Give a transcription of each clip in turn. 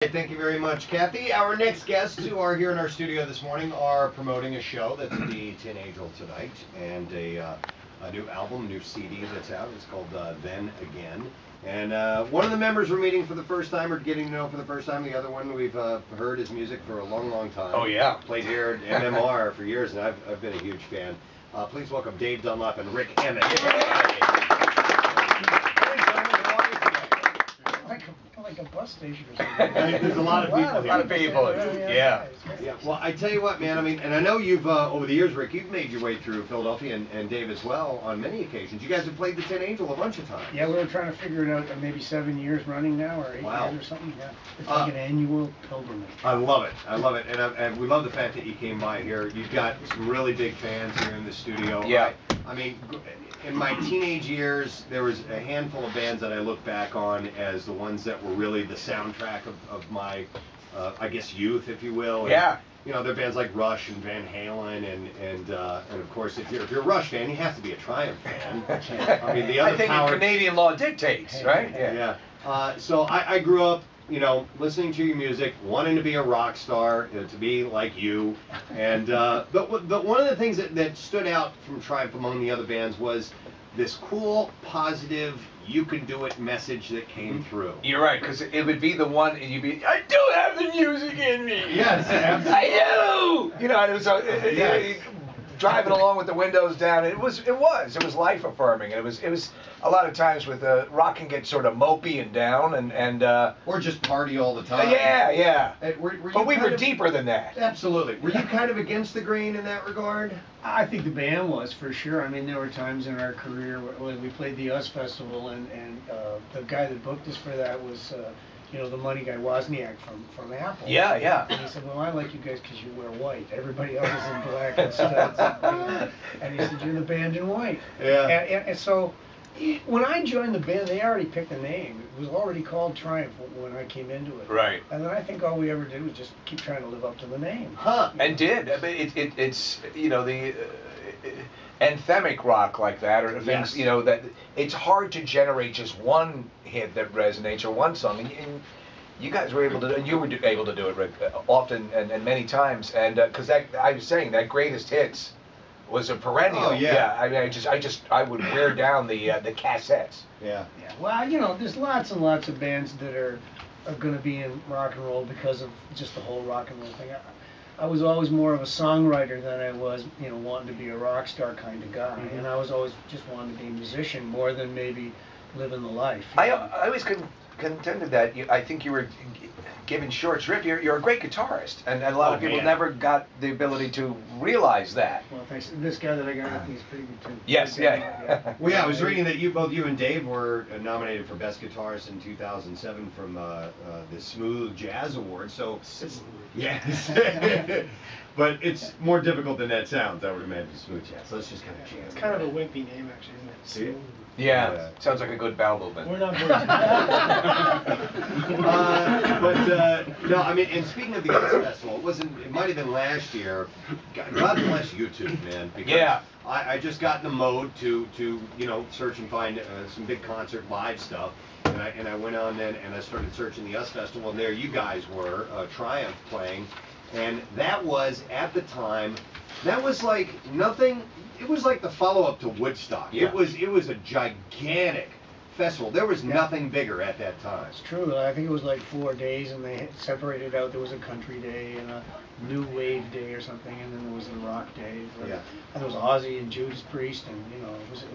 Thank you very much, Kathy. Our next guests who are here in our studio this morning are promoting a show that's at the Tin Angel tonight, and a new album, new CD that's out. It's called Then Again. And one of the members we're meeting for the first time, or getting to know for the first time. The other one we've heard his music for a long, long time. Oh yeah. Played here at MMR for years, and I've been a huge fan. Please welcome Dave Dunlap and Rick Emmett. Like a bus station or something. There's a lot of people. A lot of people. Yeah. Yeah. Well, I tell you what, man. I mean, and I know you've over the years, Rick, you've made your way through Philadelphia, and Dave as well on many occasions. You guys have played the Tin Angel a bunch of times. Yeah, we were trying to figure it out. Maybe 7 years running now, or 8 years or something. Yeah. It's like an annual pilgrimage. I love it. I love it, and we love the fact that you came by here. You've got some really big fans here in the studio. Yeah. I mean, in my teenage years, there was a handful of bands that I look back on as the ones that were really the soundtrack of my, I guess, youth, if you will. And, Yeah. you know, there are bands like Rush and Van Halen, and of course, if you're a Rush fan, you have to be a Triumph fan. I mean, the other I think Canadian law dictates, right? Yeah. So I grew up, you know, listening to your music, wanting to be a rock star, to be like you, and but one of the things that stood out from Triumph among the other bands was this cool, positive, you can do it message that came through. You're right, because it would be the one, and you'd be, I do have the music in me. Yes, absolutely. I do. You know, and it was driving along with the windows down. It was life affirming. It was a lot of times with rock can get sort of mopey and down and or just party all the time. Yeah. But we were deeper than that. Absolutely. Were you kind of against the grain in that regard? I think the band was, for sure. I mean, there were times in our career when we played the US Festival, and the guy that booked us for that was, the money guy, Wozniak from Apple. Yeah. And he said, well, I like you guys because you wear white. Everybody else is in black and studs. And he said, you're the band in white. Yeah. And so when I joined the band, they already picked a name. It was already called Triumph when I came into it. Right. And then I think all we ever did was just keep trying to live up to the name. Huh. And did. I mean, it's the anthemic rock like that, or things, Yes. that it's hard to generate just one hit that resonates or one song. And you guys were able to, and you were able to do it, Rick, often and many times. And because I was saying that greatest hits was a perennial. Oh, yeah. I mean, I would wear down the cassettes. Yeah. Yeah. Well, there's lots and lots of bands that are going to be in rock and roll because of just the whole rock and roll thing. I was always more of a songwriter than I was, wanting to be a rock star kind of guy. And I was always just wanting to be a musician more than maybe living the life. I always contended that I think you were given short shrift. You're a great guitarist, and a lot of people never got the ability to realize that. Well, thanks. This guy that I got with me is pretty good too. Yes, yeah. Well, yeah, I was reading that both you and Dave were nominated for Best Guitarist in 2007 from the Smooth Jazz Award. So, yes. But it's more difficult than that sounds, I would imagine, Smooth Jazz. So let's just kind of jam. It's kind of a wimpy name, actually, isn't it? See? Yeah, sounds like a good bowel movement. We're not No, I mean, and speaking of the Arts Festival, it might have been last year. God bless YouTube, man. Because I just got in the mode to search and find some big concert live stuff, and I went on then and I started searching the US Festival, and there you guys were, Triumph playing, and that was at the time, that was like nothing. It was like the follow-up to Woodstock. Yeah. It was a gigantic festival. There was nothing bigger at that time. It's true. I think it was like 4 days, and they separated out. There was a country day and a new wave day or something, and then there was a rock day. Yeah. And there was Ozzy and Judas Priest, and it was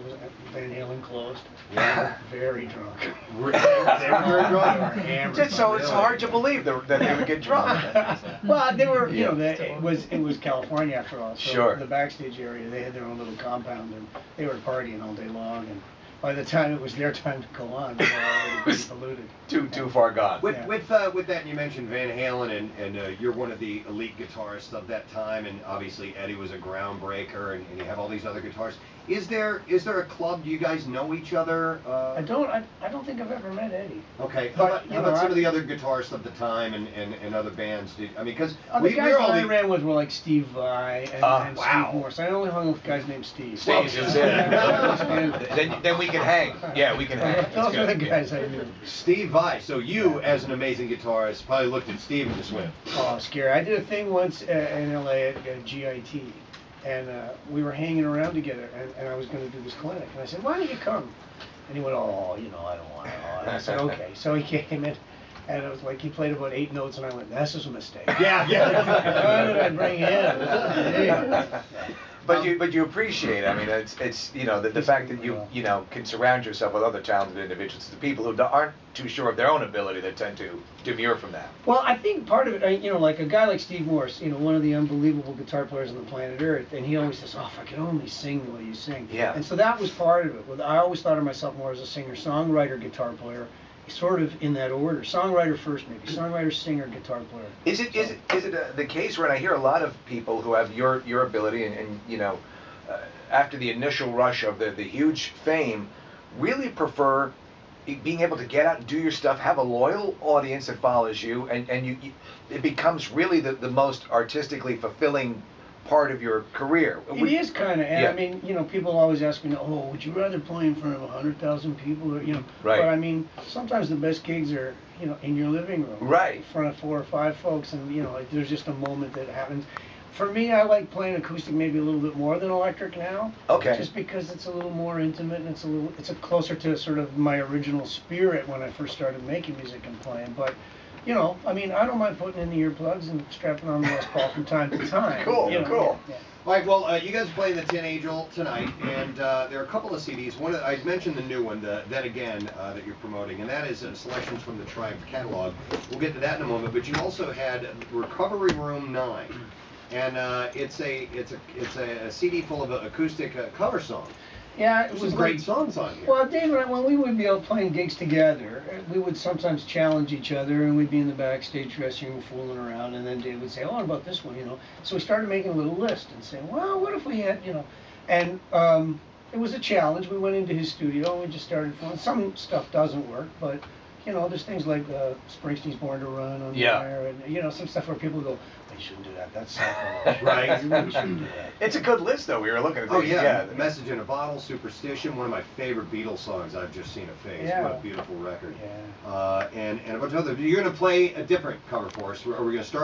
Van Halen closed. Yeah. Very drunk. They were very drunk. They were hammered. Just so it's hard to believe that they would get drunk. Well, they were, it was California after all. So Sure. The backstage area, they had their own little compound, and they were partying all day long. And by the time it was their time to go on, they were already pretty polluted. Too far gone. With that, you mentioned Van Halen, and you're one of the elite guitarists of that time, and obviously Eddie was a groundbreaker, and you have all these other guitarists. Is there a club? Do you guys know each other? I don't think I've ever met Eddie. Okay. But, How about some of the other guitarists of the time and other bands? I mean, because the guys that I ran with were like Steve Vai and wow. Steve Morse. I only hung with guys named Steve. Steve, then we can hang. Yeah, we can hang. Those are the guys I knew. Steve Vai. So you, as an amazing guitarist, probably looked at Steve and just went, Oh, scary. I did a thing once in LA at GIT, and we were hanging around together, and I was going to do this clinic, and I said, why don't you come? And he went, oh, you know, I don't want to. And I said, okay. So he came in, and it was like he played about 8 notes, and I went, this is a mistake. Yeah. Why did I bring him? But you appreciate it. I mean, it's you know the fact that you can surround yourself with other talented individuals. The people who aren't too sure of their own ability that tend to demur from that. Well, I think part of it, like a guy like Steve Morse, one of the unbelievable guitar players on the planet Earth, and he always says, oh, if I could only sing the way you sing. Yeah. And so that was part of it. I always thought of myself more as a singer, songwriter, guitar player, sort of in that order. Songwriter first, maybe. Songwriter, singer, guitar player. Is it the case where I hear a lot of people who have your ability and after the initial rush of the huge fame, really prefer being able to get out and do your stuff, have a loyal audience that follows you, and it becomes really the most artistically fulfilling part of your career. It is kind of, and yeah. I mean, people always ask me, oh, would you rather play in front of 100,000 people, or Right. But I mean, sometimes the best gigs are, in your living room, right, in front of 4 or 5 folks, and like, there's just a moment that happens. For me, I like playing acoustic maybe a little bit more than electric now. Okay. Just because it's a little more intimate and it's a closer to sort of my original spirit when I first started making music and playing. But, I mean, I don't mind putting in the earplugs and strapping on the Les Paul from time to time. Cool, cool. Yeah. All right, well, you guys are playing the Tin Angel tonight, and there are a couple of CDs. One, I mentioned the new one, Then Again, that you're promoting, and that is selections from the Tribe catalog. We'll get to that in a moment. But you also had Recovery Room 9, and it's a CD full of acoustic cover songs. Yeah, There's some great songs on here. Well, Dave and I, when we would be out playing gigs together, we would sometimes challenge each other, and we'd be in the backstage dressing room fooling around, and then Dave would say, oh, what about this one, So we started making a little list and saying, well, what if we had, and it was a challenge. We went into his studio, and we just started fooling. Some stuff doesn't work, but, there's things like Springsteen's Born to Run on there, and, some stuff where people go, you shouldn't do that, that's sacrilege. Right. You really shouldn't do that. It's a good list, though. We were looking at Oh, these. yeah. Message in a Bottle, Superstition, one of my favorite Beatles songs I've just seen a face. Yeah. What a beautiful record. Yeah. And a bunch of other. You're going to play a different cover for us. Are we going to start